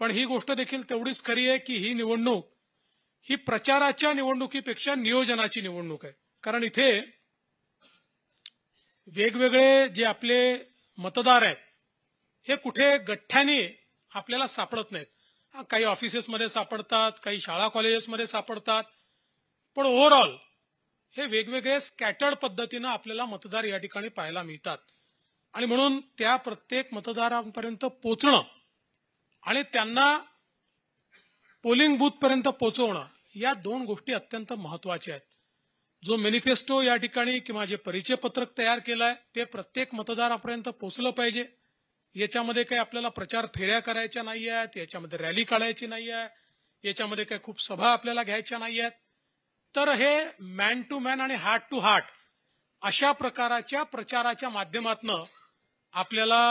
पण ही गोष्ट देखील तेवढीच खरी आहे की ही निवडणूक ही प्रचाराच्या निवडणुकीपेक्षा नियोजनाची निवडणूक आहे. कारण इथे वेगवेगळे जे आपले मतदार आहेत हे कुठे गठ्ठ्याने आपल्याला सापडत नाहीत. काही ऑफिसेसमध्ये सापडतात, काही शाळा कॉलेजेसमध्ये सापडतात, पण ओव्हरऑल हे वेगवेगळे स्कॅटर्ड पद्धतीनं आपल्याला मतदार या ठिकाणी पाहायला मिळतात. आणि म्हणून त्या प्रत्येक मतदारांपर्यंत पोहोचणं आणि त्यांना पोलिंग बूथ पर्यंत पोहोचवणं या दोन गोष्टी अत्यंत महत्वाच्या आहेत. जो मॅनिफेस्टो या ठिकाणी किंवा जे परिचय पत्रक तयार केलंय ते प्रत्येक मतदारापर्यंत पोहोचलं पाहिजे. याच्यामध्ये काही आपल्याला प्रचार फेऱ्या करायच्या नाही आहेत, याच्यामध्ये रॅली काढायची नाही आहे, याच्यामध्ये काही खूप सभा आपल्याला घ्यायच्या नाही आहेत. तर हे मॅन टू मॅन आणि हार्ट टू हार्ट अशा प्रकारच्या प्रचाराच्या माध्यमातून आपल्याला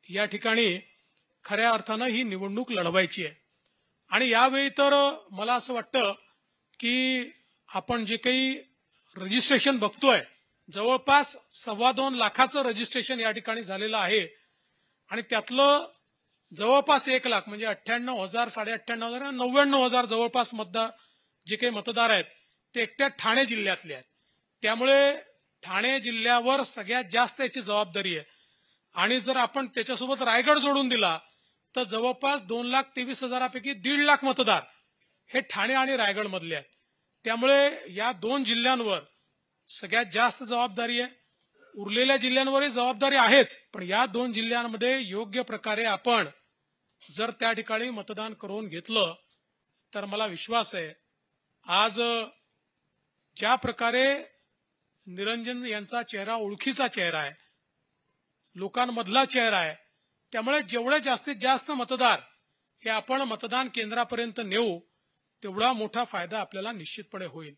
या ठिकाणी खऱ्या अर्थानं ही निवडणूक लढवायची आहे. आणि यावेळी तर मला असं वाटतं की आपण जे काही रजिस्ट्रेशन बघतोय जवळपास 2.25 लाखाचं रजिस्ट्रेशन या ठिकाणी झालेलं आहे. आणि त्यातलं जवळपास 1 लाख म्हणजे 98,000 98,000 99,000 जवळपास मतदार जे काही मतदार आहेत ते एकट्या ठाणे जिल्ह्यातले आहेत. त्यामुळे ठाणे जिल्ह्यावर सगळ्यात जास्त याची जबाबदारी आहे. आणि जर आपण त्याच्यासोबत रायगड जोडून दिला तर जवळपास 2,23,000पैकी 1.5 लाख मतदार हे ठाणे आणि रायगड मधले आहेत. त्यामुळे या दोन जिल्ह्यांवर सगळ्यात जास्त जबाबदारी आहे. उरलेल्या जिल्ह्यांवरही जबाबदारी आहेच, पण या दोन जिल्ह्यांमध्ये योग्य प्रकारे आपण जर त्या ठिकाणी मतदान करून घेतलं तर मला विश्वास आहे आज ज्या प्रकारे निरंजन यांचा चेहरा ओळखीचा चेहरा आहे, लोकांमधला चेहरा आहे, त्यामुळे जेवढे जास्तीत जास्त मतदार हे आपण मतदान केंद्रापर्यंत नेऊ तेवढा मोठा फायदा आपल्याला निश्चितपणे होईल.